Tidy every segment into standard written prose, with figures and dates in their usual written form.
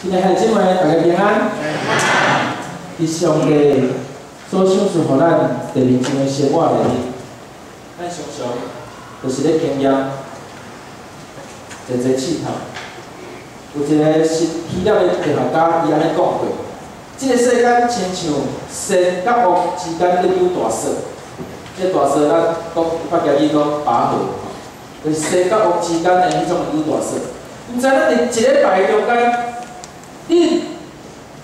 今日孩子们大家平安。伫上帝所赏赐予咱第二种的生活里面，咱常常就是咧经验一个试探。有一个是希腊的科学家，伊安尼讲过：，这个世间亲像神甲恶之间咧有大蛇。这大蛇咱讲法家语讲拔河，就是神甲恶之间的迄种有大蛇。毋知咱伫一礼拜中间，你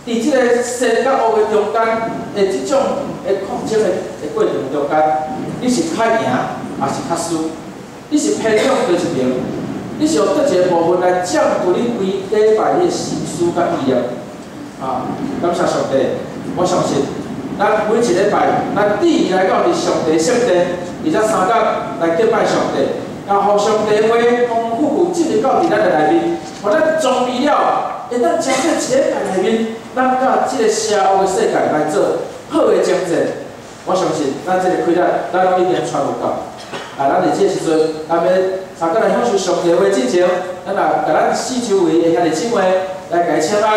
伫即个生甲恶的中间的即种的抗争的过程中间，你是较赢还是较输？你是偏向倒一边？你是用倒一个部分来占据你规礼拜你的心思甲意念？啊，感谢上帝！我相信，咱每一礼拜，咱第一来到伫上帝圣殿，而且三天来敬拜上帝，然后上帝话丰丰富富进入到伫咱的内面，互咱装备了。会当将这一礼拜内面，咱甲即个社会世界来做好的征战。我相信咱即个开展，咱一定传有到。啊，咱伫即个时阵，咱要三个来享受上帝话之前，咱也甲咱四周围的兄弟姊妹来家请安，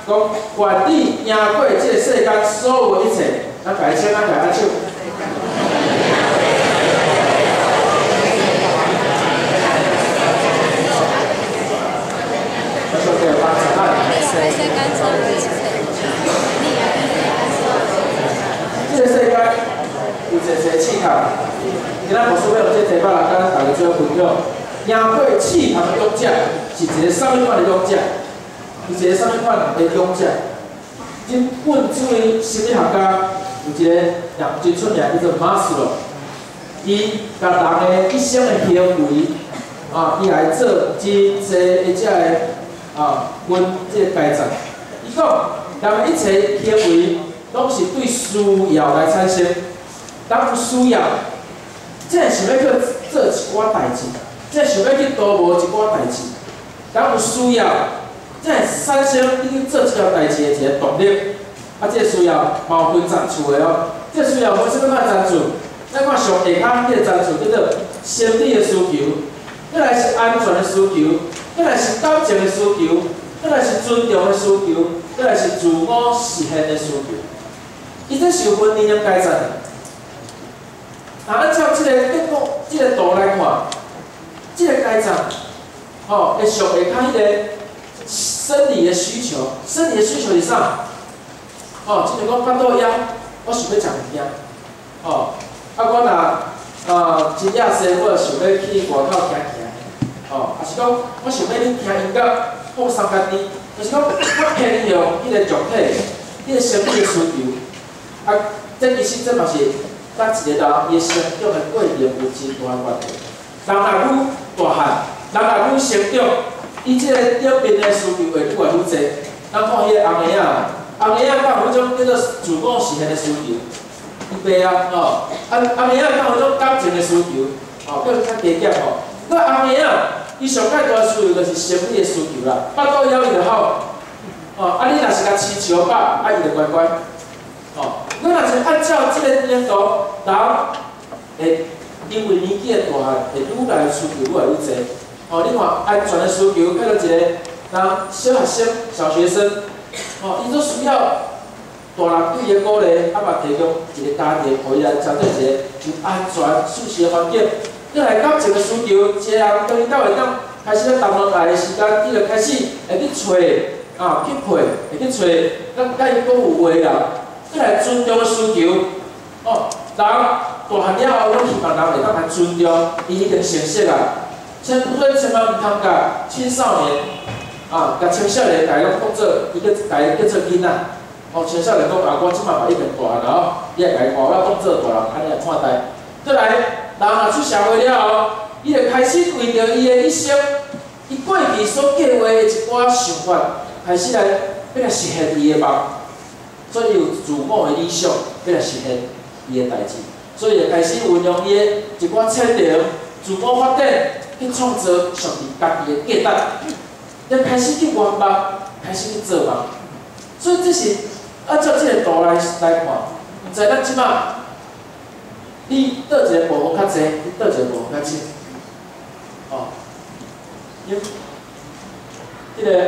讲愿你赢过即个世间所有的一切，咱家请安，家手。这个世界有一个试探，今仔牧师要用这题目来跟大家做分享。赢过试探的勇者是一个什么款的勇者？是一个什么款的勇者？日本这位心理学家有一个真出名叫做马斯洛，伊甲人的一生的行为伊来做真济的这个分这个阶层。伊讲，人的一切行为拢是对需要来产生。当有需要，真想要去做一寡代志，真想要去多无一寡代志。当有需要，真产生你去做这条代志的一个动力。这个需要嘛有分赞助的哦。这个需要分什么款赞助？咱看上下骹迄个赞助叫做心理的需求，再来是安全的需求，再来是感情的需求，再来是尊重的需求，再来是自我实现的需求。伊这是有分2种阶层。按照这个图来看，这个阶层，会上下骹迄个生理的需求，生理的需求是啥？亲像讲腹肚枵，我想要食物件，我若真夜西，我想要去外口行行，也是讲我想要去听音乐，放松家己，就是讲我偏向迄个状态，迄个生理的需求，这其实这嘛是咱一个人伊成长的过程有真大的关系。人若愈大汉，人若愈成长，伊即个顶面的需求会愈来愈济。咱看迄个红鞋啊，红鞋啊，敢有迄种叫做自我实现的需求，伊白啊，红鞋啊，敢有迄种感情的需求，叫较低减吼。那红鞋啊，伊上界大需求就是生理的需求啦，腹肚枵伊就好，你若是甲饲笑饱，伊就乖乖，咱若是按照即个领导，人会因为年纪的大汉，会愈来需求愈来愈济。你看安全的需求，看到一个人小学生、小学生，伊都需要大人对伊的鼓励，嘛提供一个家庭，互伊来相对一个有安全、舒适的环境。再来感情的需求，一个人当伊到会当开始咧谈恋爱的时间，伊就开始会去找匹配，会去找甲伊讲有话人。再来尊重的需求，人大汉了后，拢希望人会当来尊重伊已经成熟啊。千万毋通甲青少年甲青少年家拢当做伊个家叫做囡仔。青少年讲我即摆嘛已经大汉了，伊会家我当做大人安尼来看待。再来，人若出社会了后，伊就开始为着伊的一生，伊过去所计划的一寡想法，开始来要来实现伊的梦。所以有自我的理想，要来实现伊的代志，所以就开始运用伊的一寡才能、自我发展，去创造上帝家己的价值，要开始去圆梦，开始去做梦。所以这是按照这个图来看，毋知咱即摆，你倒一个部分较济，你倒一个部分较少，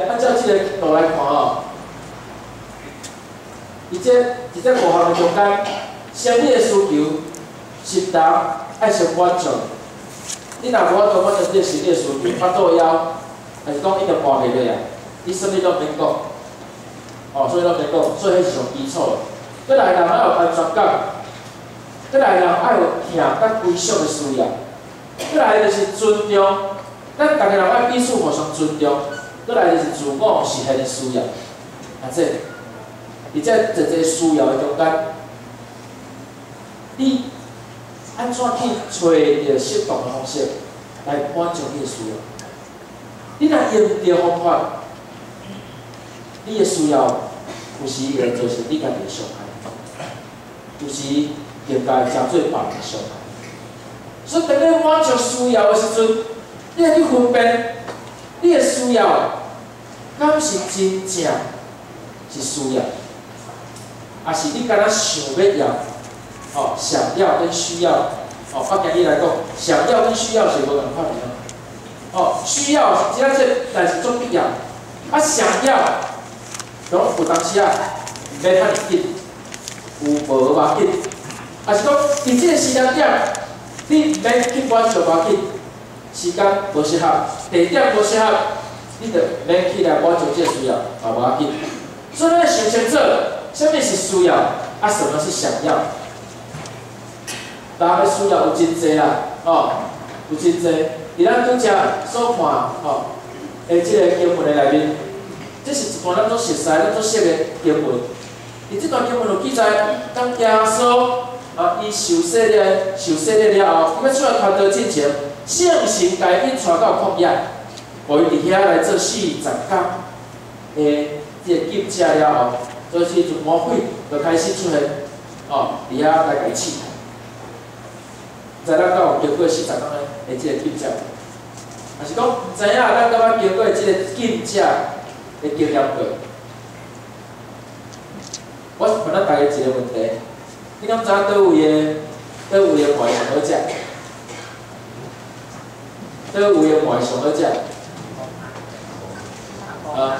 按照这个图来看哦，伫这5项的中间，生理的需求是人爱先满足。你若无法度满足你的生理的需求，腹肚枵，还是讲伊就跋袂落啊？你什么都免讲，哦，所以都免讲，所以迄是上基础的。再来，人爱有安全感，再来，人爱有听甲归属的需要，再来就是尊重，咱逐个人爱彼此互相尊重。再来就是自我实现的需要，啊这，伫这一个需要的中间，你安怎去找到适当的方式来满足你的需要？你若用唔对方法，你的需要有时会造成你家己的伤害，有时更加真做别人的伤害。所以，当你满足需要的时阵，你要去分辨。你的需要，敢是真正是需要，还是你敢若想要要？哦，想要跟需要，哦，我今日来讲，想要跟需要是无共款的。哦，需要是只这但是做必要，啊，想要，拢有当时啊，毋免遐尔紧，有无嘛紧，啊是讲伫这个时间点，你毋免去管就嘛紧。时间无适合，地点无适合，你就免起来满足这需要，也无要紧。所以咱想清楚，什么是需要，啊，什么是想要？大家需要有真济啦，哦，有真济。伫咱拄则所看，哦，即个经文的内面，这是一段咱所熟悉、咱所识的经文。伫这段经文有记载，当耶稣啊，伊受洗了后，伊要出来传道之前。圣神甲伊带到旷野，互伊伫遐来做40天的即个禁食了后，所以就魔鬼就开始出现，哦，伫遐来甲伊试探。在咱敢有经过40天的即个禁食，还是讲毋知影咱敢捌经过即个禁食的经验过？我问咱大家一个问题：你敢知影倒位的糜上好食？倒位的糜上好食？啊？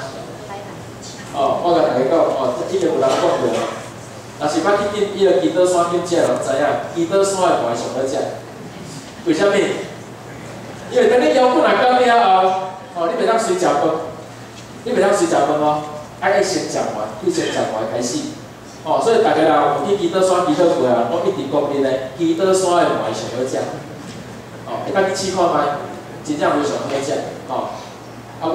哦，我甲大家讲，哦，一定有人讲过。若是捌去伊个基督山禁食，人知影基督山的糜上好食。为虾米？因为等你腰骨若到了后，哦，你袂当随食饭，你袂当随食饭哦，爱先食糜，去先食糜开始。哦，所以大家人有去基督山祈祷过啊，我一直讲你咧，基督山的糜上好食。哦，会当去试看觅。真正非常好食，吼、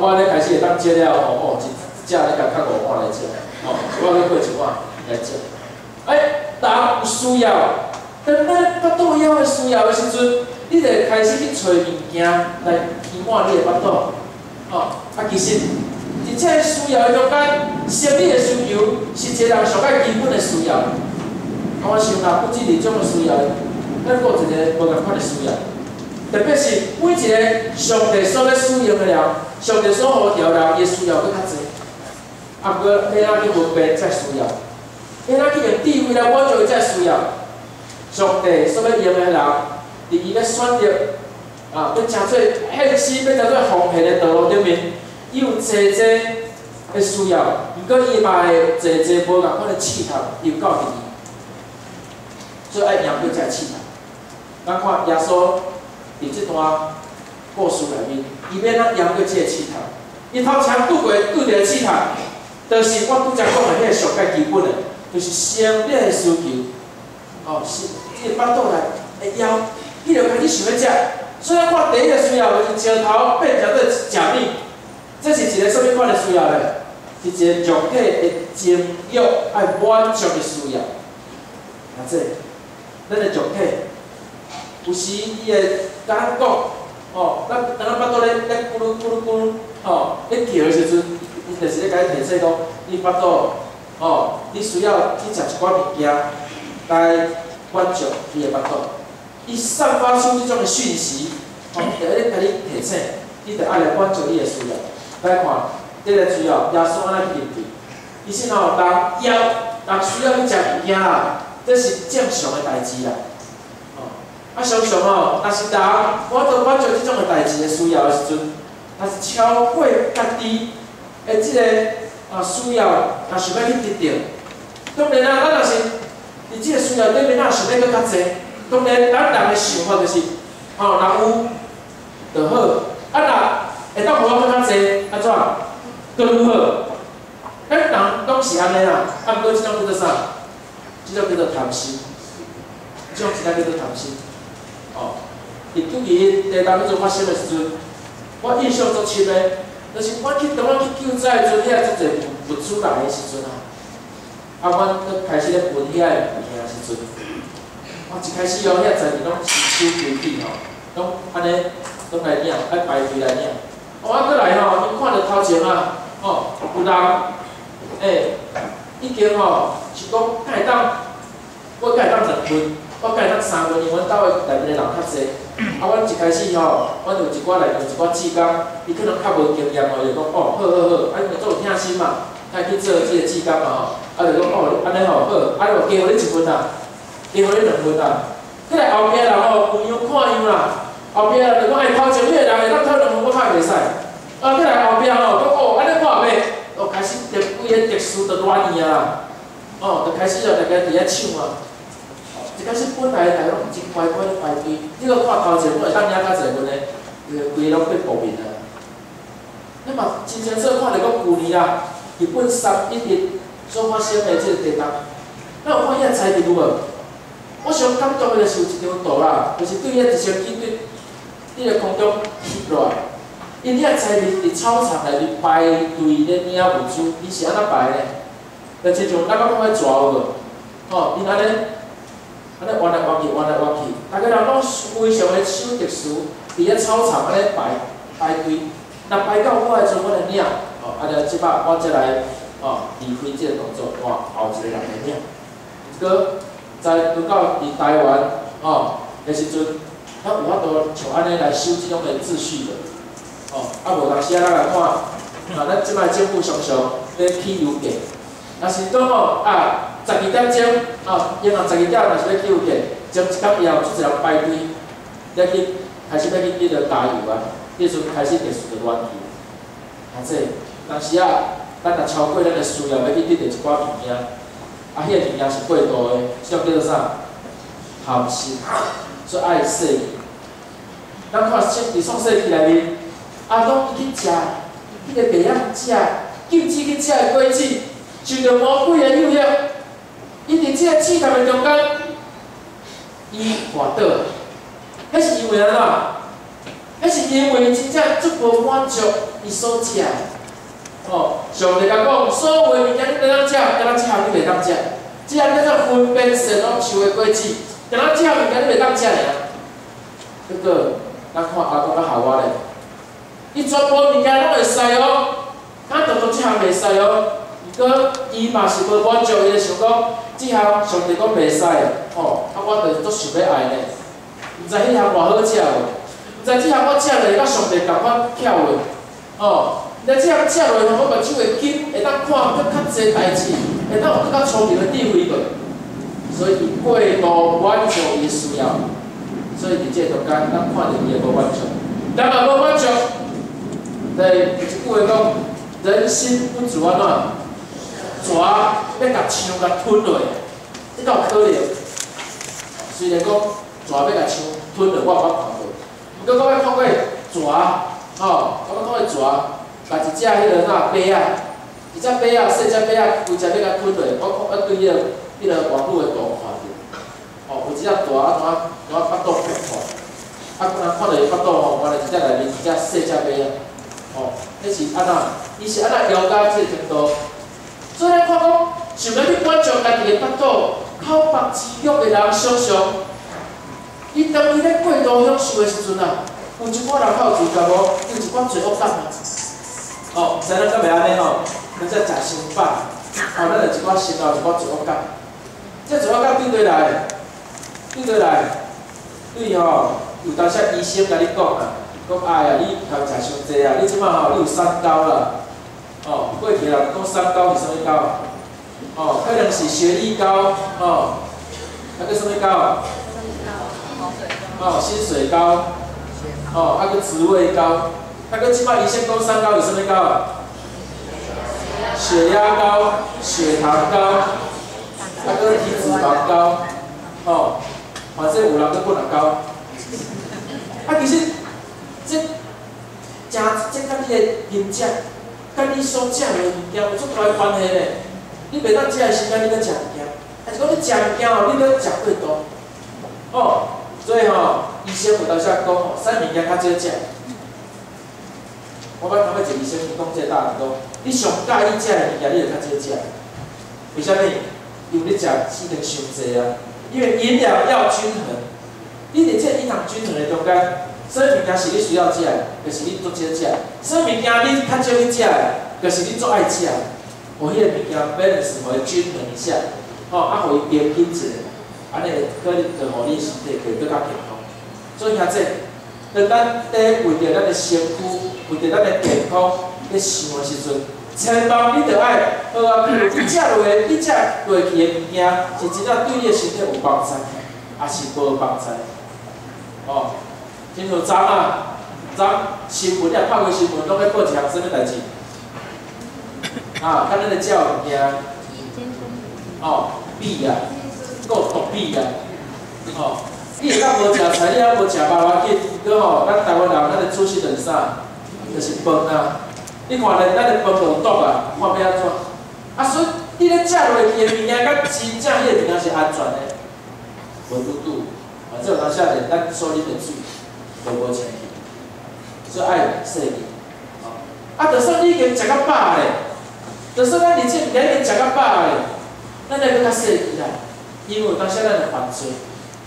我咧开始会当接了吼，一只咧甲较5碗来食，吼、我咧过1碗来食。人有需要，当咱腹肚枵的需要的时阵，你就开始去找物件来填满你的腹肚，其实伫这个需要的中间，生理的需求是一个人上界基本的需要。我想啦，不止2种的需要，咱还有一个无共款的需要。特别是每一个上帝所要使用的人，上帝所呼召人，伊需要搁较济。啊，不过要怎去分辨这需要？要怎去用智慧来满足伊这需要？上帝所要用的人，伫伊要选择要诚做献身，要诚做奉献的道路顶面，伊有济的需要，毋过伊嘛会有济无共款的试探，又到伫伊，所以爱赢过这试探。咱看耶稣。伫即段故事内面，伊免咱赢过即个试探，伊头前拄着试探，就是我拄则讲的迄个上界基本的，就是生理的需求，是即个腹肚内会枵，伊就开始想要食。所以咱看第一个需要就是石头变成做食米，这是一个什么款的需要呢？是一个肉体的情欲爱满足的需要。啊，这咱的肉体。有时伊会甲咱讲，咱当腹肚咧咕噜咕噜咕噜，咧叫的时阵，伊就是咧甲你提醒讲，你腹肚，你需要去食一寡物件来满足你的腹肚。伊散发出这种的讯息，就咧甲你提醒，你着爱来满足你的需要。来看，这个需要耶稣安怎去应对？伊说人需要去食物件啦，这是正常的代志啦。常常若是人我都满足这种的代志的需要的时阵，若是超过家己的即个需要，若想要去得到，当然啊，咱若是伫即个需要顶面，咱想要搁较济，当然咱人的想法就是，若有就好，若会当互我搁较济，安怎？搁愈好。咱人拢是安尼啦，毋过即种叫做啥？即种叫做贪心，即种真正叫做贪心。伫旧期地震迄阵发生的时阵，我印象足深的，就是当我去救灾的时阵，遐足侪物资来的时阵阮搁开始咧分遐个物件的时阵，我一开始遐在地拢是收规矩拢安尼拢来领，爱排队来领。我搁来因看到头前有人已经是讲敢会当，我敢会当2份，我敢会当3份，因为阮兜的内面的人较济。阮一开始阮有一寡内面有一寡志工，伊可能较无经验就讲好，因为做有疼心嘛，才去做即个志工嘛就讲安尼好，就加互你1份啦，加互你2份啦。再来后壁人有样看样啦，后壁人就讲头前迄个人会当偷2份，我拍袂使。再来后壁讲安尼看袂，开始规个特殊就乱去啊，就开始大家伫遐抢啊。一开始本来大家拢真乖乖咧排队，你搁看头前，我会当领较侪份的，规个拢变暴民啊。那么真清楚看到讲旧年啦，日本311所发生的即个地震，咱有看遐裁判有无？我上感动的就是有一张图啦，就是对遐直升机对个空中翕落来，因遐裁判伫操场内面排队咧领物资，伊是安怎排呢？就亲像咱讲遐蛇有无？因安尼弯来弯去，大家人拢非常的手特殊，伫遐操场安尼排队，若排到我的时阵，我来领，即摆我才来离开即个动作，换后一个人来领。不过在拄到伫台湾的时阵，咱有法度像安尼来守即种的秩序的，无当时咱来看，咱即摆政府常常咧起邮件，若是讲12点钟，夜晚12点若是要起邮件，从1点以后出一人排队，开始要去迄个加油啊，迄阵开始特殊的乱去。当时咱若超过咱的需要，要去得到一寡物件，迄个物件是过度的，即种叫做啥？贪心，所以爱说去。咱看伫创世纪内面，拢去食迄个袂晓食，禁止去食的果子，受到魔鬼的诱惑。伊伫即个试探的中间，伊滑倒，迄是因为安怎？迄是因为真正足无满足伊所食的。上帝甲讲，所有的物件你当食，敢若即项你袂当食。即项叫做分辨善恶树的果子，敢若即项物件你袂当食尔。结果咱看阿公甲夏娃咧，伊全部物件拢会使咱独独即项袂使不过伊嘛是无满足，伊就想讲。即项上帝讲袂使，我着足想要爱呢。毋知迄项偌好食无？毋知即项我食落甲上帝共款巧落，毋知即项食落我目睭会紧，会当看搁较济代志，会当有搁较聪明的智慧无？所以伊过度满足伊的需要，所以伫即个中间，咱看到伊会无满足，咱嘛无满足。对，一句话讲，人心不足安怎？蛇要甲枪甲吞落，这敢有可能？虽然讲蛇要甲枪吞落，我有捌看过。不过我捌看过蛇，我捌看过蛇，甲一只迄个马仔，一只马仔，细只马仔，规只要甲吞落。我对迄个网络的图看着，有一只大巴肚破破，可能看到伊巴肚原来一只内面一只细只马仔，迄是安怎？伊是安怎了解即个程度？所以咱看讲，想要去满足家己的腹肚，口腹之欲的人，常常，伊当伊咧过度享受的时阵有一寡人较有自觉无，有一寡罪恶感毋知咱敢袂安尼咱才食伤饱，咱就一寡心有一寡罪恶感。这罪恶感对倒来？对有当时医生甲你讲哎呀，你头食伤济你即摆你有三高啦。过去人讲三高是啥物高？可能是血液高，还个啥物高？心水高，还个职位高，啊，佮即摆医生讲三高有啥物高啊？血压高、血糖高，啊，佮体脂肪高，哦，反正有人佮不能高。啊，其实这甲你的饮食，甲你所食的物件有足大的关系咧。你袂当食的时间，你搁食物件，还是讲你食物件哦，你搁食过多，哦，所以吼，医生有当时讲吼，啥物件较少食。我捌头尾一个医生讲这个答案讲，你上介意食的物件，你就较少食。为虾米？因为你食吃得伤济啊。因为营养要均衡，你伫这营养均衡的中间，啥物件是你需要食的，就是你足少食；啥物件你较少去食的，就是你足爱食的。互迄个物件 balance， 互伊均衡一下，啊，互伊平衡一下，安尼可能就互你身体会更加健康。所以兄弟，当咱伫为着咱的身躯，为着咱的健康咧想的时阵，千万你着爱好啊，譬如你食落去的物件，是真正对你的身体有帮助，还是无帮助？哦，亲像新闻啊，拍过新闻，拢咧报一项什么代志？啊，咱咧食物件，米啊，还有毒米啊，你会当无食菜，你也无食肉要紧，搁咱台湾人咱的主食就是啥？就是饭啊。你看咧，咱的饭有毒啊，看要安怎？啊，所以你咧食落去的物件，甲真正迄个物件是安全的，无拄这有当时连咱所啉的水都无清气，所以爱洗面。啊，就算你已经食到饱咧。就算咱日子物件已经食到饱咧，咱来搁较细气啦，因为当时咱会犯罪。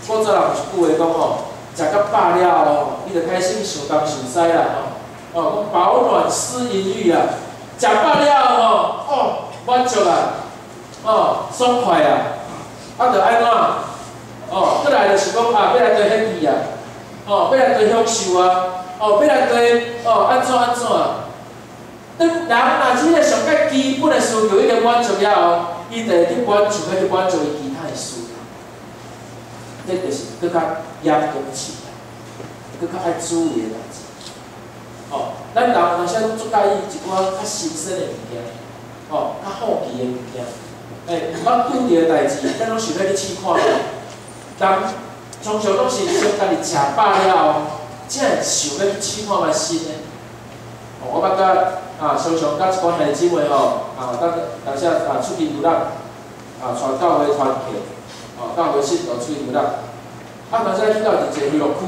古早人有一句话讲吼，食到饱了后，你就开始想东想西啦讲饱暖思淫欲啊，食饱了后满足啊，爽快啊，啊，就安怎？过来就是讲要来对 happy 啊，要来对享受啊，要来对安怎安怎啊。当人若即个上介基本的需求已经满足了后，伊就会去满足伊其他的需求。这就是更较严重起来，更较爱注意的代志。咱人有当时拢足介意一寡较新鲜的物件，较好奇的物件。捌拄着的代志，咱拢想要去试看咯。人常常拢是先家己食饱了后，才会想要去试看卖新的。我捌甲常常甲一寡兄弟姊妹当时出去游览，带教会团契，教会信徒出去游览。当时去到一个娱乐区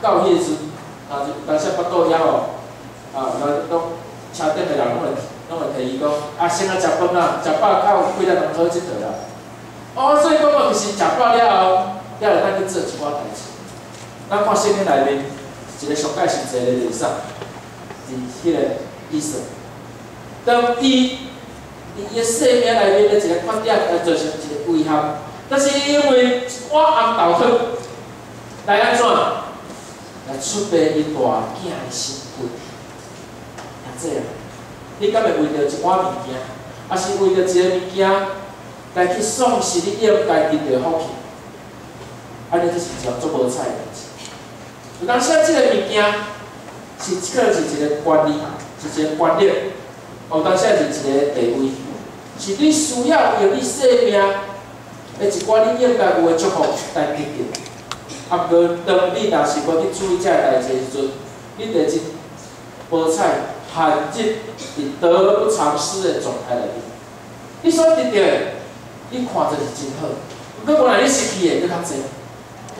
到迄个时，当时巴肚枵拢车顶的人拢会提伊讲，先来食饭啦，食饱较有几日通好佚佗啦。所以讲就是食饱了后，才会当去做一寡代志。咱看圣经内面一个上界实际的例子，是迄个意思。当伊的生命内面的一个缺点，造成一个遗憾，但是因为一碗红豆汤来安怎？来出卖伊大囝的身躯。这样，你敢会为着一碗物件，还是为着一个物件来去丧失你应该得到的福气？安尼就是一项足无彩的代志。有当时即个物件可能是一个权利，是一个权力，有当时是一个地位，是你需要用你生命的一寡你应该有的祝福来得到。不过当你若是无去注意这个代志的时阵，你就真无彩陷入得不偿失的状态内面。你所得到的，你看着是真好，不过原来你失去的更较侪。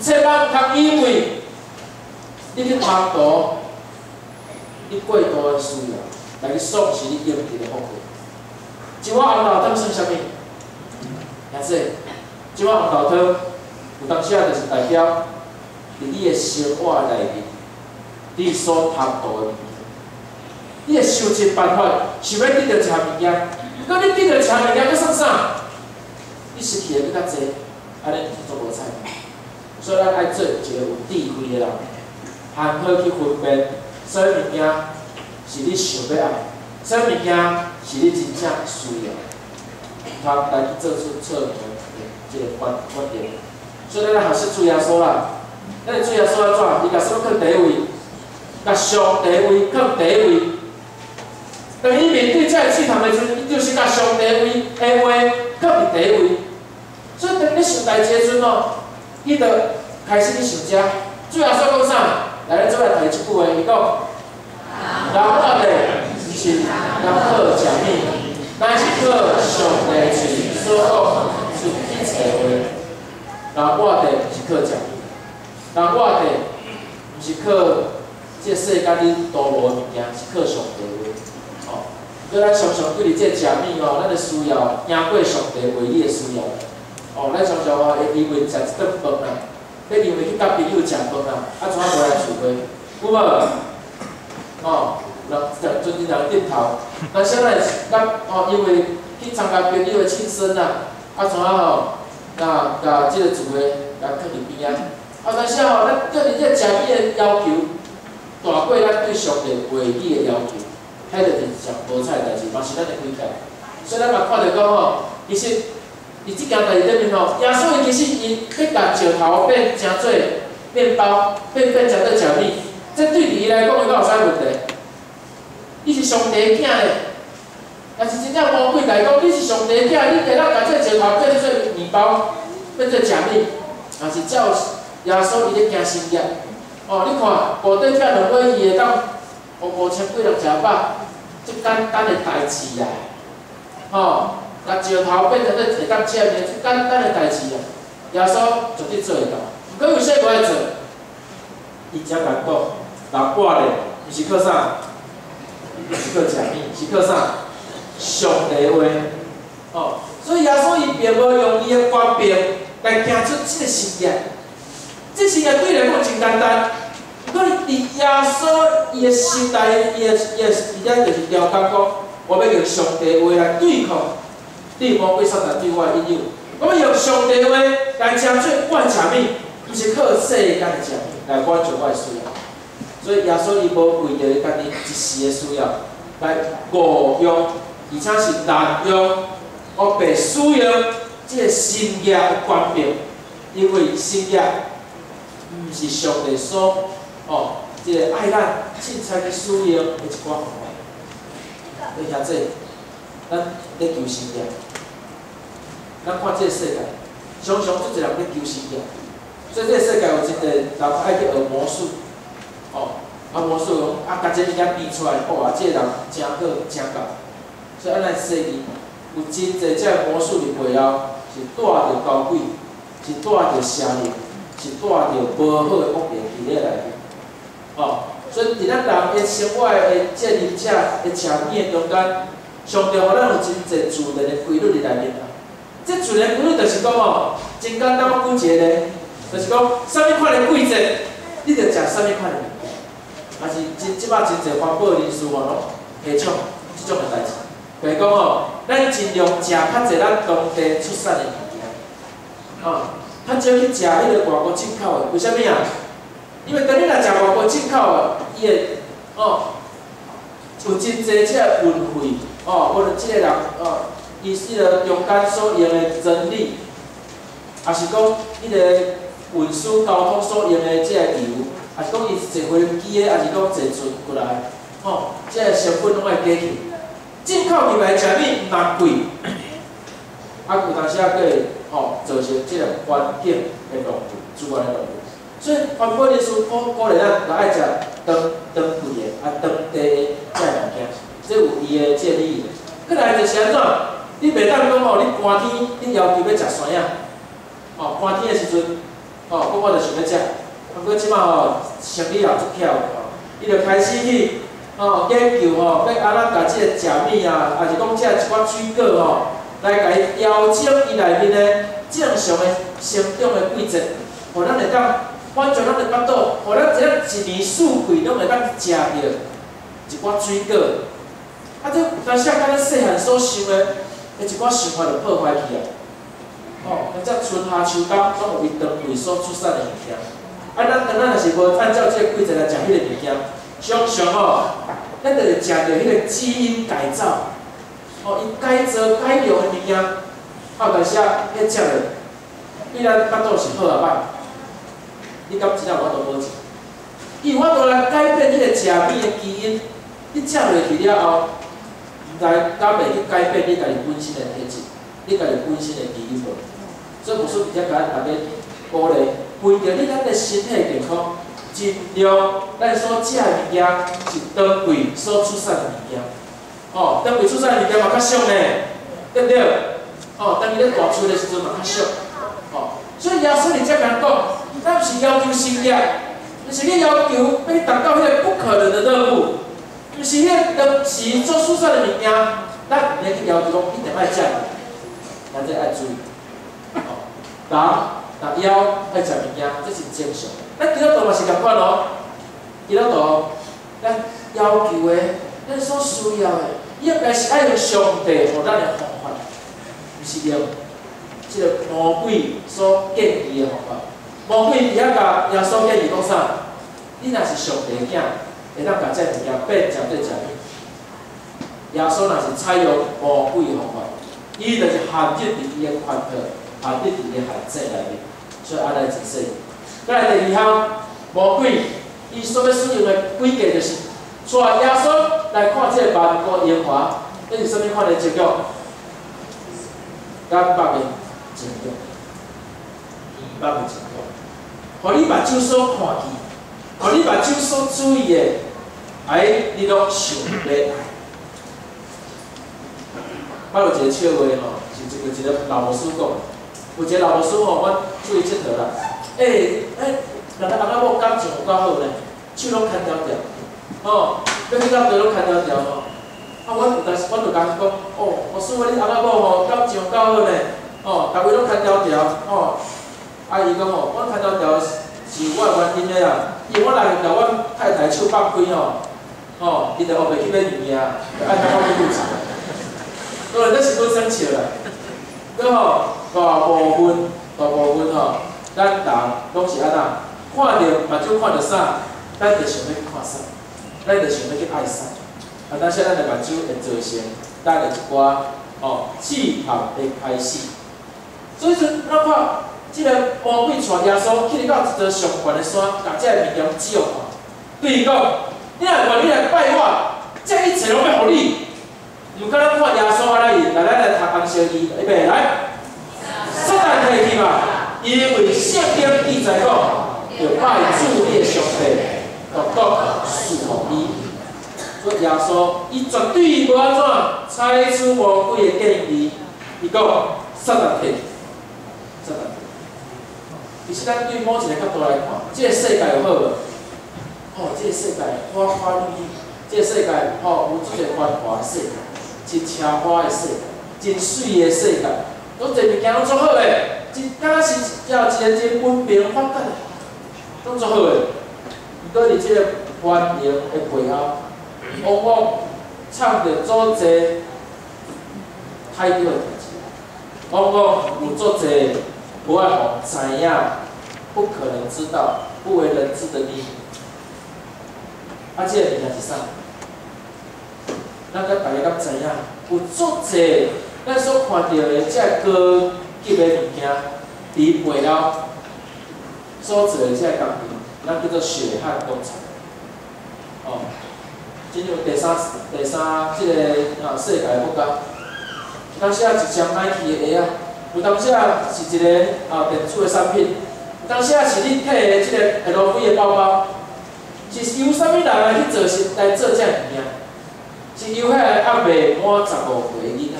千万毋通因为你去贪图你过度的需要，来去丧失你应得的福气。一碗红豆汤算啥物？也是，一碗红豆汤有当时就是代表伫你的生活内面，你所贪图的物件，你会想尽办法想要得到一项物件，不过你得到一项物件，佮算啥？你失去的更较侪，安尼做无彩。所以咱爱做一个有智慧的人，含好去分辨啥物件是你想要爱，啥物件是你真正需要，通来去做出错误的这个决定。所以咱学习主耶稣啦，咱主耶稣安怎？伊甲什么放第一位？甲上帝位放第一位。当伊面对这个试探的时阵，伊就是甲上帝位的话放伫第一位。所以当你想代志的时阵哦，伊就开始去想遮。主耶稣讲啥？来，咱做来读即句话，伊讲：人活的是人靠食物，乃是靠上帝嘴所讲出一切话。人活的是靠食物，人活的毋是靠即个世间里多无物件，是靠上帝话。哦，所以咱常常对哩即个食物哦，咱的需要赢过上帝为你的需要。哦，咱常常哦会以为食一顿饭啦，要因为去甲朋友食饭啦，啊怎啊无来聚会，有无？哦，人尊敬人点头。那现在甲哦，因为去参加朋友的庆生啦，啊怎啊吼，甲即个聚会甲放伫边啊。啊，但是吼，咱对哩即个食物的要求大过咱对上帝话语的要求，迄就是上无彩代志，嘛是咱的规矩。所以咱嘛看到讲吼，其实。伫即件代志顶面吼，耶稣其实伊要甲石头变成做面包，变成做食物，这对伊来讲，伊敢有啥问题？伊是上帝的囝嘞，但是真正魔鬼来讲，你是上帝的囝，你会当甲这石头变做面包，变做食物，但是照耶稣伊咧惊心业。哦，你看部队拆两尾，伊会当5000几人食饱，即简单的代志啦，吼。甲石头变成咧会当吃面，简单的代志啊，耶稣绝对做会到。毋过为啥无爱做？伊只甲讲，人活咧，毋是靠啥？毋是靠食物，是靠啥？上帝话。哦，所以耶稣伊并无用伊的官兵来行出即个实验。这实验对伊来讲真简单，不过伫耶稣伊的时代，伊就是了解讲，我要用上帝话来对抗。你魔鬼撒旦对我的引诱，我要用上帝话来争取我的食物，毋是靠世间的食物来满足我的需要。所以耶稣伊无为着伊家己一时的需要来误用，而且是滥用我被使用即个新约的官兵，因为新约毋是上帝所即个爱咱凊彩去使用的一寡方法。你听这，咱咧求新约。咱看这个世界，常常做一人咧求新业，所以这个世界有真侪人爱去学魔术，魔术讲甲这物件变出来，哇，这个人真好真够。所以咱世纪有真侪这魔术入背后，是带着高贵，是带着邪灵，是带着无好的恶灵伫咧内面。所以伫咱人的生活的这灵者的食物的中间，上帝互咱有真侪自然的规律伫内面。这自然规律就是讲真简单，我举一个例，就是讲啥物款的季节，你着食啥物款的物件。也是即摆真侪环保人士拢提倡即种的代志，就是讲咱尽量食较侪咱当地出产的物件，较少去食迄个外国进口的。为虾米啊？因为当你若食外国进口的，伊会有真侪即个运费或者即个人伊迄个中间所用的真理，也是讲迄个运输交通所用的即个油，也是讲伊坐飞机的，也是讲坐船过来，即个成本拢会加起。进口入来食物毋但贵，有当时佫会造成即个环境的浪费，资源的浪费。所以环保人士鼓励咱，爱食当地的当地的即个物件，这有伊的即个理。佫来就是安怎？你袂当讲你寒天你要求要食酸仔，寒天的时阵，讲我就想要食，不过即摆生理也足巧的伊就开始去研究要安怎甲即个食物啊，还是讲即个一寡水果来甲伊调整伊内面的正常的生长的季节，互咱会当满足咱的腹肚，互咱一年四季拢会当食着一寡水果。这当时甲咱细汉所想的。一寡想法就破坏去啊！咱只春夏秋冬拢有伊当季所出产的物件。咱若是无按照这个规则来食迄个物件，常常咱就会食到迄个基因改造，伊改造改良的物件，但是迄食了，对咱腹肚是好啊歹？你敢知影我都无食？伊有法度来改变迄个食米的基因，你食落去了后，来敢袂去改变你家己本身的体质，你家己本身的基因无？所以无说直接甲大家鼓励，为着你咱的身体健康，尽量咱所食的物件是当季所出产的物件。哦，当季出产的物件嘛较俗呢，对不对？哦，当伊咧大出的时阵嘛较俗。哦，所以耶稣你才讲讲，咱毋是要求新业，毋是咧要求要达到迄个不可能的任务，毋是迄个当时所出产的物件，咱毋免去要求讲一定爱食，咱这爱注意。哦，人腰爱食物件，这是正常。咱基督徒嘛是共款咯，基督徒咱要求的，咱所需要的，伊应该是爱用上帝互咱的方法，毋是用即个魔鬼所建议的方法。魔鬼伫遐甲耶稣建议讲啥？你若是上帝囝，会当甲这物件变成对食物。耶稣若是采用魔鬼的方法，伊就是限制伫伊的拳头，限制伫伊的限制内面，所以安尼真细。再来第二项，魔鬼伊所要使用的规矩就是，带耶稣来看这个万国烟花，这是啥物款的结局？干巴的情欲，鱼肉的情欲，互你目睭所看见，互你目睭所注意的，你拢想要爱。我有一个笑话吼，是一个老牧师讲，有一个老牧师吼，阮出去佚佗啦，人家翁仔某感情有够好呢，手拢牵条条，吼，要去到地拢牵条条吼。阮就讲，牧师你翁仔某吼感情有够好呢，吼，逐位拢牵条条，吼。伊讲吼，我牵条条是我的原因的啦，因为我若是甲阮太太手放开吼，伊就学袂去买物件，爱甲我去负责。当然，这是本生笑啦。佮吼，大部分吼，咱人拢是安怎？看到目睭看到啥，咱就想要去看啥，咱就想要去爱啥。但是咱的目睭会造成咱的一寡试探的开始。所以说，咱看即个魔鬼带耶稣去到一座上悬的山，甲这个物件照看。对伊讲，你若愿意来拜我，这一切拢要互你。毋敢咱看耶稣安尼，来咱来读红烧鱼，预备来。撒旦可以去嘛？因为圣经记载讲，要拜主你的上帝，独独侍奉伊。所以耶稣伊绝对无安怎采取魔鬼的建议，伊讲撒旦可以，撒旦。其实咱对某一个角度来看，这个世界有好无？这个世界花花绿绿，这个世界有这个繁华的世界。真车花的世界，真水的世界，拢侪物件拢做好诶，真敢是也有一个真文明发展，拢做好诶。毋过伫即个繁荣的背后，往往藏着足侪歹着的代志，往往有足侪无爱互知影、不可能知道、不为人知的秘密。即个物件是啥？咱甲大家敢知影，有足侪咱所看到的这高级的物件，伫背后所做的这工程，咱叫做血汗工厂。进入第三即个世界的国家，有当时一双 Nike 的鞋啊，有当时是一个电子的产品，有当时是你摕的即个 LV 的包包，是由啥物人来去做来做这物件？是由迄个还未满15岁的囡仔，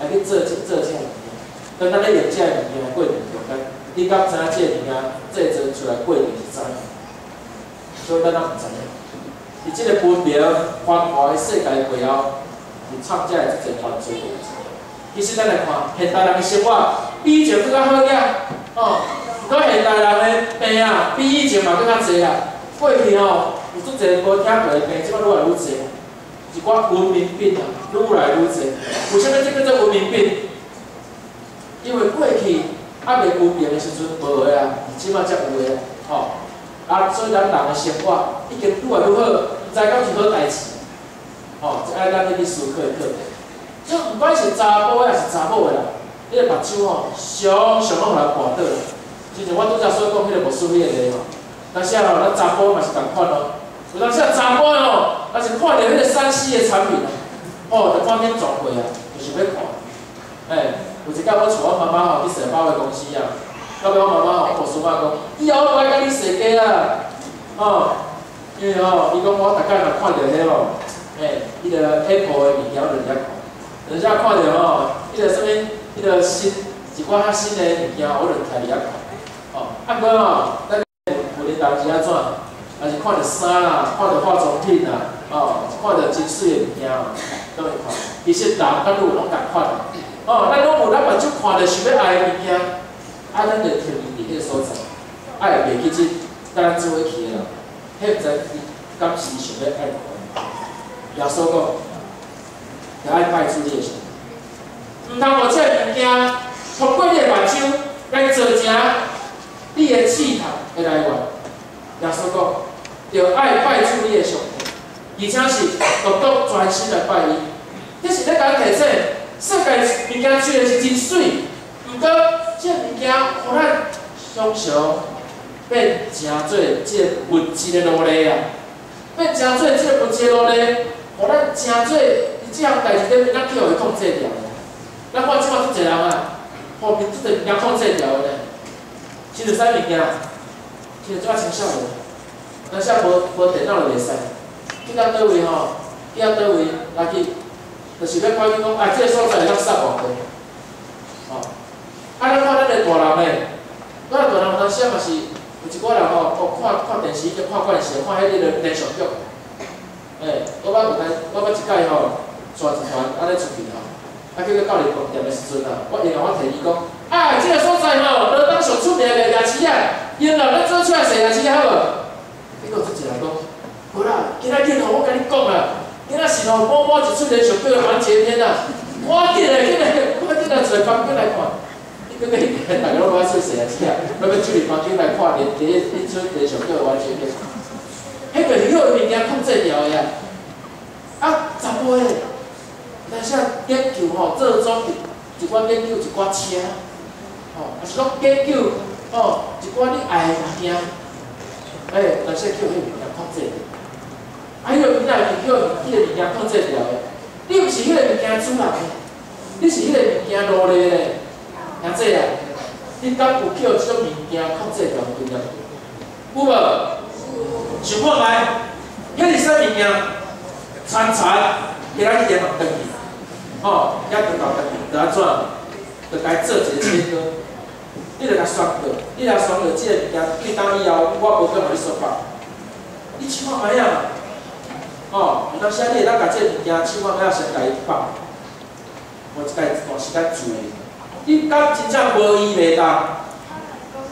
来去做这物件。当咱咧用这物件的过程中间，你敢知影这物件制作出来过程是怎样？所以咱毋知影。伫即个文明繁华的世界背后，有藏遮的即个犯罪代志。其实咱来看，现代人的生活比以前更较好呀，不过现代人的病比以前嘛更较侪啦。过去有足侪无听过的病，即摆愈来愈侪。一寡文明病愈来愈侪。为什么这叫做文明病？因为过去还未文明的时阵无的啊，即摆才有的所以咱人的生活已经愈来愈好，毋知敢是好代志。这爱咱去思考的课题。所以毋管是查甫的也是查某的啦，迄个目睭常常拢互人看倒。之前我拄则所讲迄个无输迄个例但是哦，咱查甫嘛是共款哦。有当时查甫哦，若是看到迄个3C 的产品啊，哦，就赶紧撞过啊，就是要看。有一摆我带我妈妈吼去踅百货公司啊，到尾我妈妈吼告诉我讲，以后我爱甲你踅街啊，因为伊讲我逐摆若看到迄吼，迄个 Apple 的物件我就伫遐看，等下看到迄个什物，迄个一寡较新的物件，我就徛伫遐看。啊，过咱有日当时啊怎，也是看到衫啦，看到化妆品啦，看到真水的物件都会看。其实男甲女拢共款的。咱拢有咱目睭看到想要爱的物件，咱就停伫迄个所在，爱袂记即咱做伙去的人，迄毋知伊敢是想要爱看。耶稣讲，要爱拜主你的神，毋通无这物件通过你的目睭来造成你的气头的来源。耶稣讲，要爱拜主你的上帝，而且是独独专心来拜伊。这是咧甲咱提醒。世界物件虽然是真水，毋过这物件互咱常常变诚做即个物质的奴隶啊，变诚做即个物质的奴隶，互咱诚做伊即项代志顶面咱去互伊控制掉的。咱看即摆足侪人啊，后面即个物件控制掉的呢，其实啥物件，其实主要青少年，咱现在无电脑就袂使，去到倒位吼，去到倒位来去。就是要看伊讲，即个所在会当杀偌济，咱看咱个大人咧，咱大人有当时嘛是有一寡人看电视就看惯势，看迄个连续剧，我捌一摆吼，带一团安尼出去吼，去到到日饭店的时阵啊，我提伊讲，即个所在吼，落当上出名的夜市啊，因啦，咱做出来踅夜市好无？结果足一人讲，无啦，今仔日吼，我甲你讲啦。今仔是吼，某一出连续剧的完结篇啊！赶紧来，找房间来看。你个大家拢爱做踅夜市啊，要去酒店房间来看连出连续剧的完结篇。迄个是迄个物件控制掉的呀。查甫的，但是研究吼，做总一寡研究一寡车，也是讲研究一寡你爱的物件，但是叫迄个物件控制掉。迄个物件是叫迄个物件控制掉的，你毋是迄个物件主人的，你是迄个物件奴隶的，兄弟啊，你敢有叫即种物件控制掉对了？有无？想看觅，迄是啥物件？餐今仔日连忙登去，遐登到登去，就安怎？就该做一个切割，你着甲选过，你若选过即个物件，对当以后我无跟互你说法，你想看觅啊？有当时你会当甲即个物件试看摆先甲伊放，无一段时间做诶。你敢真正无伊袂当？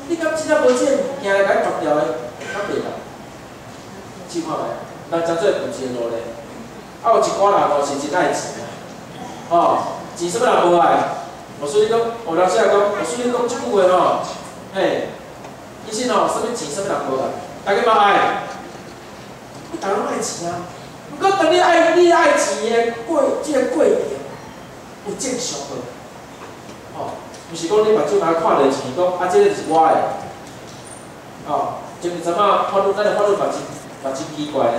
你敢真正无即个物件来甲伊放掉诶？敢袂当？试看觅，咱真做物质奴隶。有一寡人是真爱钱啊，钱什么人无爱？我所以讲，有当时来讲，我所以讲即句话吼，其实吼，什么钱什么人无爱？大家嘛爱，大家拢爱钱啊。不过，当你爱钱的即个过程有正常无？毋是讲你目睭若看到钱，讲即个就是我的。前阵仔咱的法律嘛真奇怪嘞。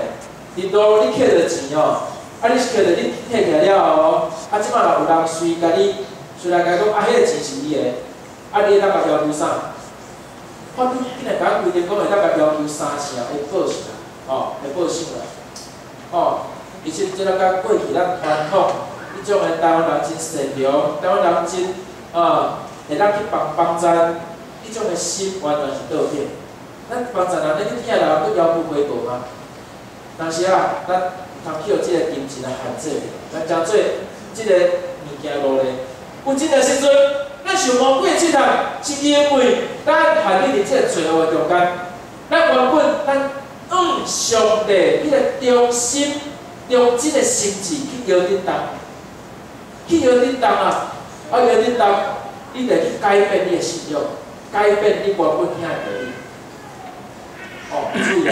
例如你摕着钱你是摕着你摕起来了后，即摆若有人随来甲讲迄个钱是你的，你会当甲要求啥？法律竟然甲规定讲会当甲要求3成的报酬，的报酬啦。而且即个甲过去咱传统，迄种的台湾人真善良，台湾人真会当去帮赞，迄种的心完全是倒变。咱帮赞人咧去听人去要求回报吗？但是咱通去互即个金钱来限制，咱诚做即个物件奴隶。有真个时阵，咱想魔鬼即项是因为咱限你伫即个罪恶的中间，咱原本上帝迄个中心。用即个心智去摇叮当，摇叮当你得去改变你的信仰，改变你原本遐的道理。注意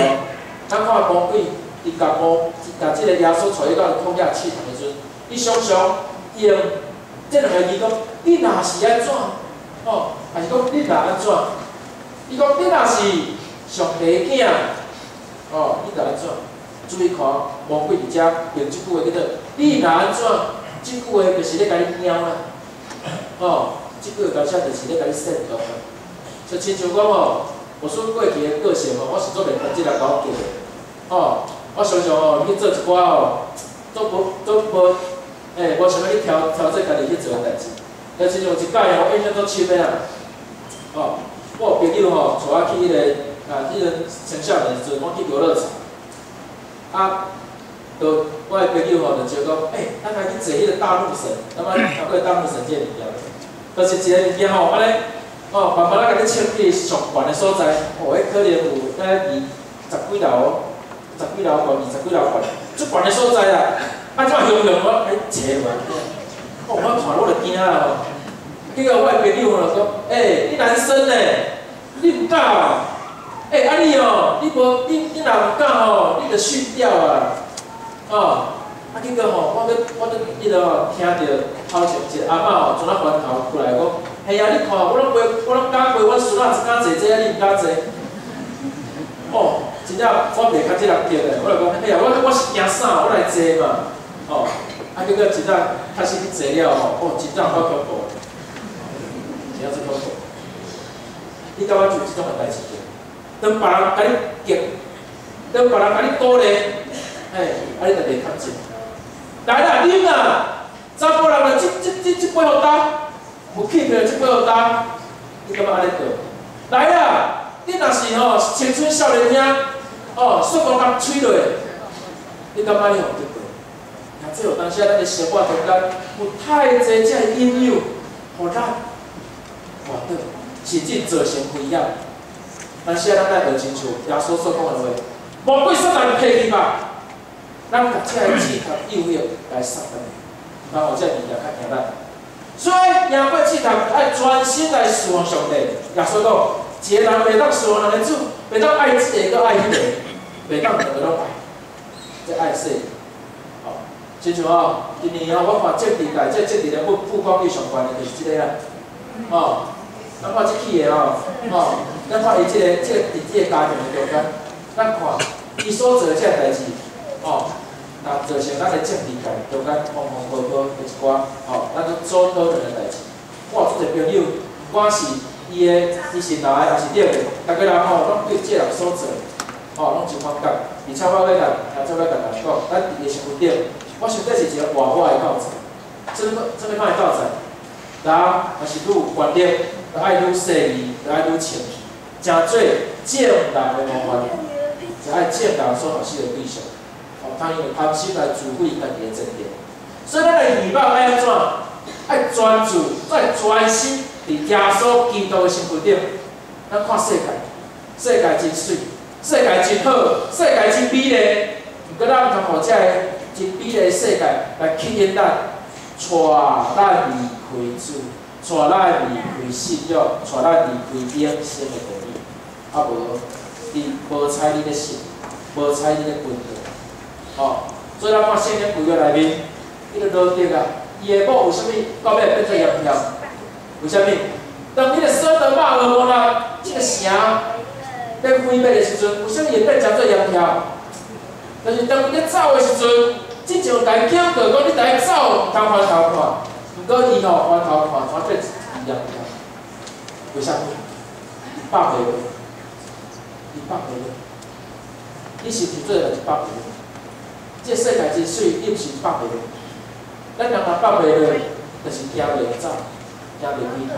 咱看魔鬼，伊甲即个耶稣带去到旷野试探的时阵，伊常常用即两个字讲：你若是安怎？还是讲你若安怎？伊讲你若是上帝囝，哦，你着安怎？注意看，魔鬼伫遮用即句话叫做：你若安怎？即句话就是咧甲你喵啦，哦，即句话讲写就是咧甲你煽动啦。就亲像讲哦，我说过去的个性哦，我是做袂分即个搞计的，哦，我常常哦去做一寡哦，无无想要去调整家己去做的代志。但是有一摆哦，我印象足深的啦，哦，我有朋友吼带我去迄个青少年时阵，我去游乐场，我的朋友吼就招讲，咱来去坐迄个大怒神，那么头过大怒神这个物件，就是一个物件吼，安尼，哦，慢慢甲你穿去上悬的所在，迄可能有10几楼、10几楼悬、20几楼悬，最悬的所在啦，怎雄雄我坐嘛，我看我就惊啦吼。结果我的朋友就讲，你男生呢，你唔敢啊？你哦，你若唔敢吼，你着训掉啊！结果吼，我迄落吼听到头前一个阿嬷吼，从那翻头过来讲，嘿啊，你看我拢敢陪阮孙仔一敢坐这啊，你唔敢坐？真正我袂较即人叫的，我就讲，我是惊啥？我来坐嘛。结果真正开始去坐了吼，真正好恐怖，真正真恐怖。你敢有做即种的代志无？当别人甲你激，当别人甲你鼓励，你就袂较真。来啦，啉啦！查甫人啊，这杯互担，有气票这杯互担，你感觉安尼对？来啦！你若是吼青春少年兄，雪光甲吹落，你感觉你互对？那这有当时咱的生活中间有太侪这个引诱，互咱活倒，甚至造成危险。但是咱来学亲像耶稣所讲的话，魔鬼撒旦骗去吧。咱甲这个试探诱惑来杀咱，然后这物件较惊咱。所以赢过试探，爱专心来侍奉上帝。耶稣讲，一个人袂当侍奉两个主，袂当爱这个，搁爱迄个，袂当两个拢爱。这爱说，亲像今年我看政治界，这政治的曝光率上悬的就是这个啦。咱看这起的咱看伊这个伫这个家庭的中间，咱看伊所做的这个代志。那造成咱的政治界中间风风波波的一寡，咱都做讨论的代志。我有一个朋友，不管是伊是哪个，还是哪个，大家人拢对这人所做，拢真反感。而且我要甲大家讲，咱伫个身份顶，我想这是一个活我的教材。怎么歹教材？人若是愈有权力，就爱愈势利，就爱愈清气，诚做正人的模范，就爱正人所学习的对象。他因为贪心来自毁家己的正殿，所以咱的希望爱安怎？爱专注，再专心伫耶稣基督的身份顶。咱看世界，世界真水，世界真好，世界真美丽。毋过咱通互这个真美丽的世界来吸引咱，带咱离开主，带咱离开信仰，带咱离开永生的道理。无，你无采你的心，无采你的根基。所以咱看圣经旧约内面，迄个罗德啊，伊的某为虾米到尾变做羊跳？为虾米？当迄个索多玛俄摩拉即个城要毁灭的时阵，为虾米会变成做羊跳？就是当伊咧走的时阵，即就甲伊叫过讲，你家走，毋通翻头看，毋过伊翻头看，全变羊跳。为虾米？伊百倍落，伊百倍落，你是毋是做就是百倍落？这世界真水，你毋是百倍落。咱人若百倍落，就是行袂走，行袂开骹，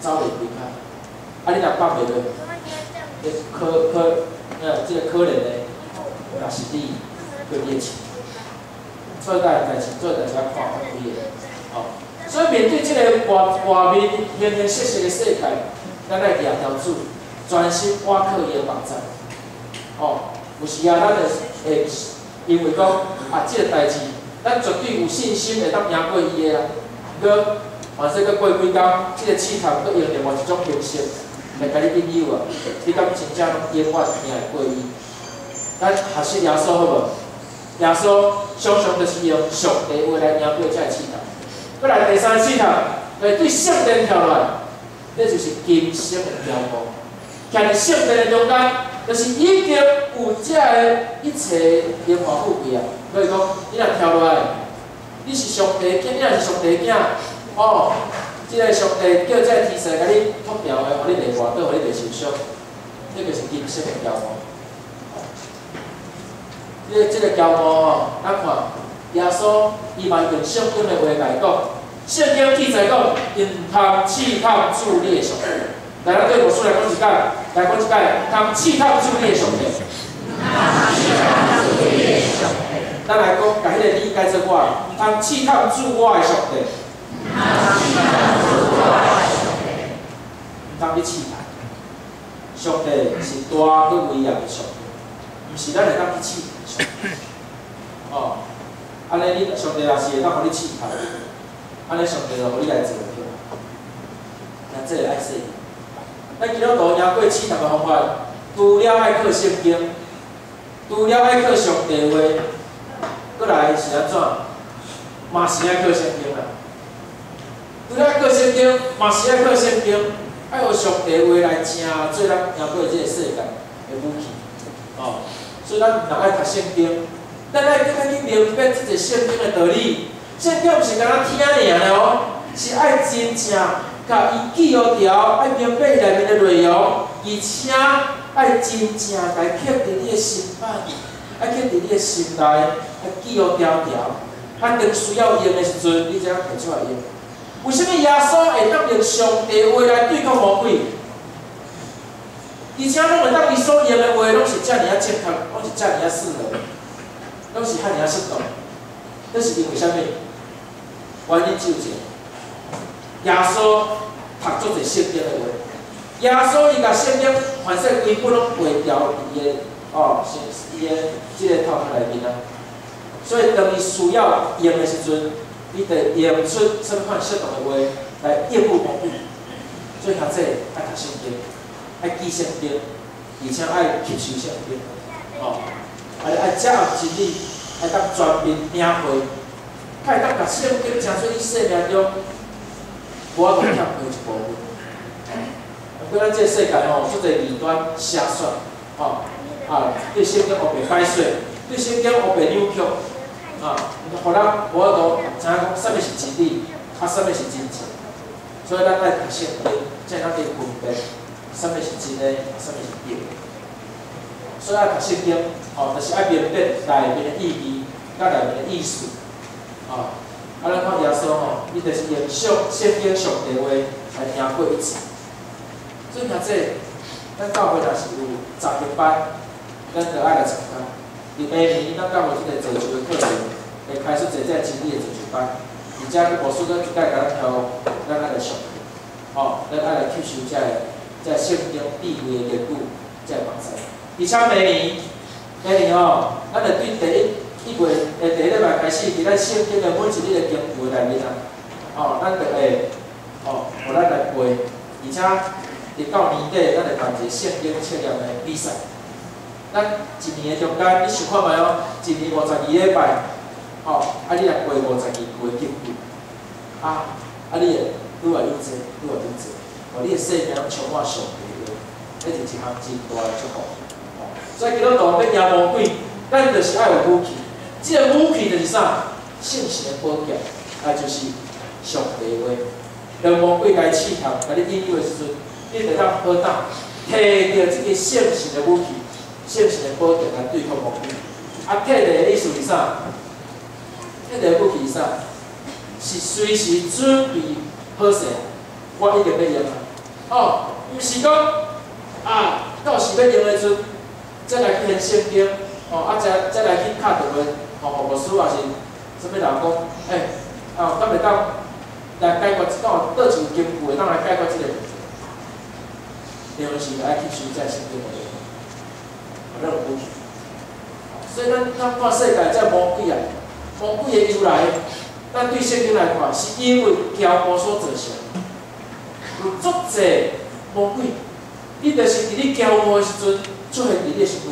走袂开骹。你若百倍落，这个可怜的，若是你，对你的钱，做代志要看法规的。所以面对这个外面形形色色的世界，咱来抓条主，专心倚靠伊的帮助。有时咱会因为讲这个代志，咱绝对有信心会当赢过伊的啦。过，反正过几工，这个试探佫用另外一种形式来甲你引诱啊，你敢真正永远赢会过伊？咱学习耶稣好无？耶稣常常就是用上帝话来赢过这个试探。佫来第三个试探，就是对圣殿跳落来，这就是今生的条目。徛伫圣殿的中间。就是已经有遮个一切荣华富贵啊。所以讲，你若跳落来，你是上帝囝，你若是上帝囝，哦，即个上帝叫这天使甲你脱掉的，互你袂外倒，互你袂受伤，这就是今生的骄傲。即个骄傲哦，咱看耶稣伊嘛用圣经的话来讲，圣经记载讲，因通试探主你的上帝。来，咱对无书来讲一解，来讲一解，通试探主你的上帝。咱来讲，甲迄个理解做我，通试探主我的上帝。唔通去试探，上帝是大佮威严的上帝，毋是咱会当去试探上帝。哦，安尼你上帝若是会当互你试探，安尼上帝就互你来做着。但这个爱说，咱基督徒赢过试探的方法，除了爱靠圣经，除了爱靠上帝话，搁来是安怎？嘛是爱靠圣经啦。除了爱靠圣经，嘛是爱靠圣经，爱互上帝话来正做咱赢过即个世界的武器。哦，所以咱若爱读圣经，咱爱更加去明白即个圣经的道理。圣经毋是干那听尔的哦，是爱真正甲伊记号条，爱明白内面的内容，而且爱真正来刻伫你的心板，爱刻伫你的心内，爱记号条条。咱当需要用的时阵，你才摕出来用。为什么耶稣会当用上帝话来对抗魔鬼？而且拢会当伊所用的话，拢是遮尔啊正确，拢是遮尔啊适合，拢是遐尔啊适当。这是因为啥物？原因只有一个，耶稣读足侪圣经的话，耶稣伊甲圣经凡说规本拢背调伊的伊的即个头壳内面啊。所以当伊需要用的时阵，伊得用出什款适当的话来应付魔鬼。所以读这爱读圣经，爱记圣经，而且爱吸收圣经，爱掌握真理，爱当全面领会，才会当甲圣经诚做你生命中无法度欠缺一部分。过咱这个世界足侪异端邪说，对圣经黑白解说，对圣经黑白扭曲。互咱无法度知影讲啥物是真理，啥物是真正，所以咱爱读圣经，才咱可以分辨啥物是真的，啥物是假的。所以爱读圣经，就是爱明白内面的意义，甲内面的意思。咱看耶稣伊就是用圣经上帝话来赢过一切。所以这咱教会若是有查经班，咱就爱来参加。伫明年，咱教会即个造就的课程会开始做这真理的造就班，而且去无数个一届甲咱挑，咱爱来上课，咱爱来吸收这圣经智慧的研究，这帮助。而且明年咱就对第一月第一礼拜开始，伫咱圣经的每一日的经文内面咱就会互咱来背，而且伫到年底，咱会办一个圣经测验的比赛。咱一年的中间，你想看觅一年52礼拜，你来背52句经文，你会愈来愈济，愈来愈济，你的生命充满上帝的，这是一项真大的祝福。所以基督徒要赢魔鬼，咱就是爱有武器。这个武器就是啥？圣神的宝剑，就是上帝的话。当魔鬼该试探、甲你引诱的时阵，你就当好当摕到这个圣神的武器。圣神的宝剑来对抗魔鬼。摕到的意思是啥？摕到的武器是啥？是随时准备好势，我一定要用啊！毋是讲到时要用的时阵，再来去念圣经，再来去敲电话，互牧师也是啥物人讲，敢会当来解决倒一经句会当来解决即个问题？对是爱吸收在圣经内面。咱有武器，所以咱看世界这魔鬼魔鬼的由来，咱对圣经来看，是因为骄傲所造成。有足侪魔鬼，你就是伫你骄傲的时阵，出现伫你的身躯，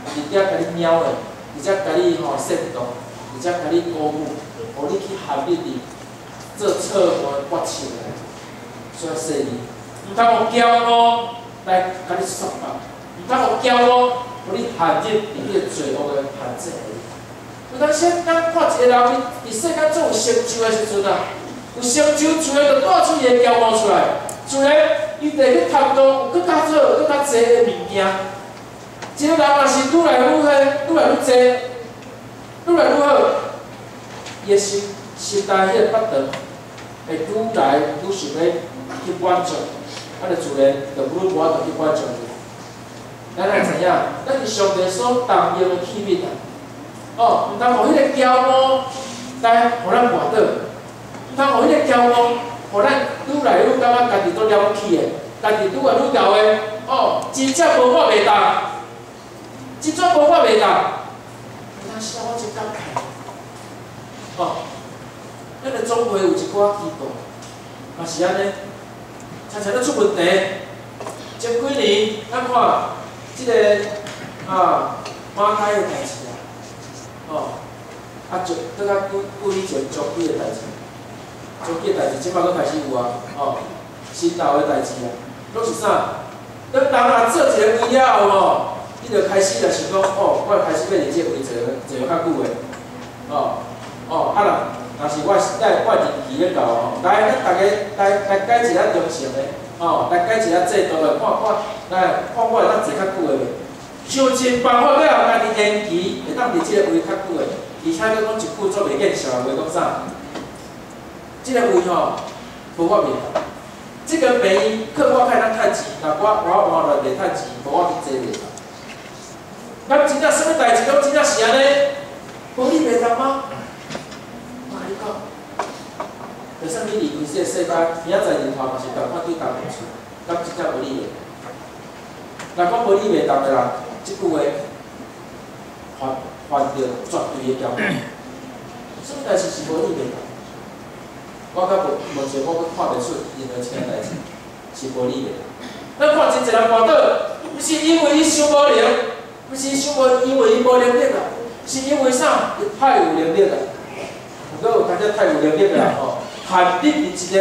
而且甲你喵的，而且甲你煽动，而且甲你鼓舞，互你去陷入伫做错误的决策。所以说，毋通用骄傲来甲你束缚，毋通互骄傲，互你陷入你个罪恶的陷阱里。有当时咱看一个人，伊世间总有成就的时阵啊，有成就自然就带出伊的骄傲出来，自然伊就去贪图有更较好、更较济的物件。一个人若是愈来愈许、愈来愈济、愈来愈好，伊的心内迄个腹肠会愈来愈想要去满足，啊，就自然就愈无法度去满足伊。咱来知影，咱是上帝所动用的器皿啊！哦，毋通互迄个骄傲来互咱滑倒，毋通互迄个骄傲互咱愈来愈感觉家己都了不起的，家己愈来愈高的，哦，真正无法袂当，真正无法袂当。有当时我真感慨，哦，咱的总会有一寡机构，嘛是安尼，常常咧出问题。前几年咱看即个马太的代志啊，哦，就搁较久以前足几个代志，足几个代志，即摆搁开始有啊，哦，新道的代志啊，拢是啥？当人啊做一个位了有无？伊就开始就想讲，哦，我开始要伫即个位坐较久的，若是我年纪咧到哦，来，咱大家来改一下忠诚的，哦，来改一下制度的，来看我会当坐较久的未？想尽办法了，家己延期，会当伫即个位较久的，而且佫讲一句足袂见笑的话，讲啥？即个位吼，无法袂当。即个病课我开咱趁钱，若我换来袂趁钱，无我去坐袂当。咱真正啥物代志拢真正是安尼，无你袂当吗？我甲你讲，为啥物离开这个世界，明仔载日头嘛是共款对当面出，敢真正无你袂当？若讲无你袂当的人，即句话犯着绝对的骄傲。啥物代志是无你袂当？我甲目前我阁看袂出任何一件代志是无你袂当。咱看真侪人跋倒，毋是因为伊伤无灵，毋是因为伊无能力啊，是因为啥？伊太有能力啊。毋过有感觉太有能力啦吼，限入伫一个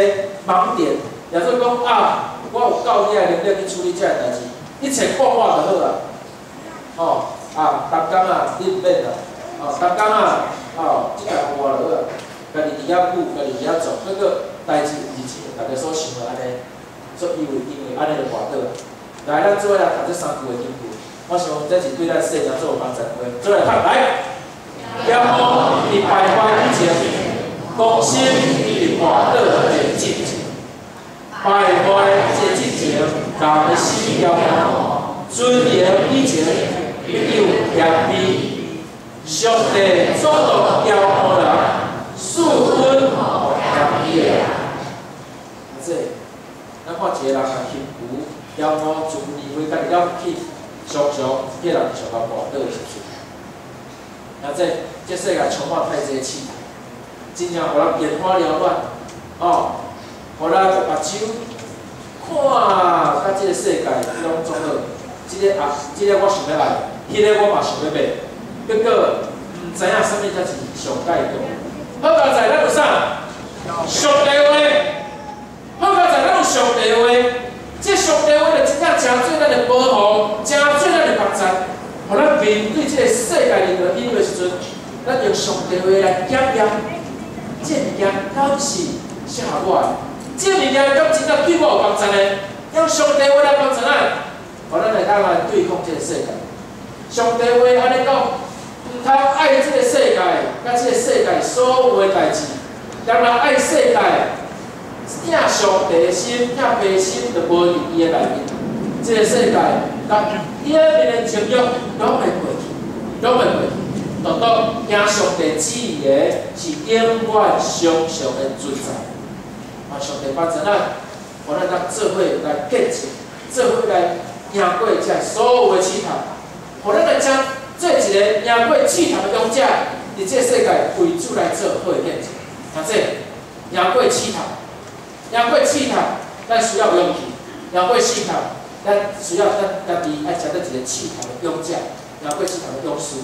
盲点，也就是讲啊，我有够厉害能力去处理遮个代志，一切看我就好啦。哦逐工啊，你毋免啦。逐工啊，即个互我就好啦。家己伫遐顾，家己伫遐做，那个代志毋是像大家所想的安尼，所以因为安尼就滑倒。来，咱做来读这3句的金句，我想这是对咱世人做有帮助的。做来读来，骄傲伫败坏以前，公心伫滑倒的进前，败坏这进前，人的心骄傲，尊严以前必有严厉，上帝阻挡骄傲人。树根好强烈啊！即，咱看一个人啊，幸福、骄傲、自以为家己了不起，常常迄个人上到跋倒的时阵，这世界充满太济气，真正互人眼花缭乱，互人目睭看甲即个世界拢总好，即个我想要爱，迄个我嘛想要买，结果毋知影啥物才是上界重。好佳在咱有啥？上帝话，好佳在咱有上帝话。这上帝话就真正真做咱的保护，真做咱的帮助，互咱面对这个世界任何因的时阵，咱用上帝话来检验，这物件敢是适合我的？这物件敢真正对我有帮助呢？用上帝话来帮助咱，互咱来当来对抗这个世界。上帝话安尼讲。毋通爱即个世界，甲即个世界所有的代志。当然爱世界，领上帝的心、领悲心，就无伫伊的内面。即个世界，甲伊迄面的情欲，拢会过去，拢会过去。独独行上帝旨意的，是永远常常的存在。上帝帮助咱，互咱当做伙来建设，做伙来赢过这所有的试探，互咱来将。做一个赢过试探的勇者，伫这个世界为主来做好的见证。啊，这赢过试探，赢过试探，咱需要勇气；赢过试探，咱需要咱家己爱找到一个试探的勇者，赢过试探的勇士。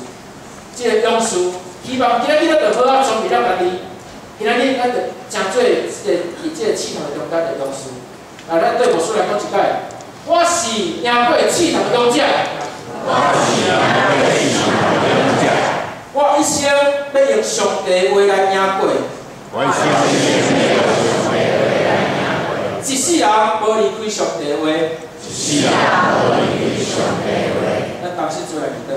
这个勇士，希望今仔日咱就好好装备了家己。今仔日咱就真做这个试探的勇敢的勇士。啊，咱对牧师来讲一解，我是赢过试探的勇者。我一生要用上帝话来赢过。一世人无离开上帝话。咱当时做来记得。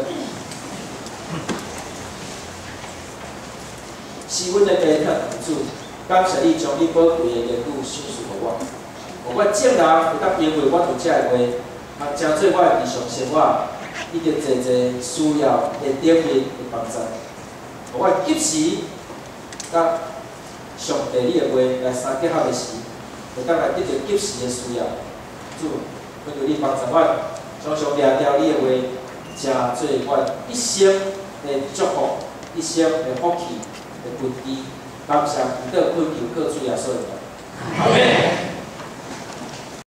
是阮的家庭主，感谢你将你宝贵的言语赏赐予我，互我正人会当因为我有这个话，帮助我的日常生活，以及济济需要的点面的帮助，互我及时甲上帝你的话来相结合的时，会当来得到及时的需要。主，恳求你帮助我，常常抓牢你的话，成做我一生的祝福，一生的福气。的根基，感谢祈祷恳求靠主耶稣的名。阿门。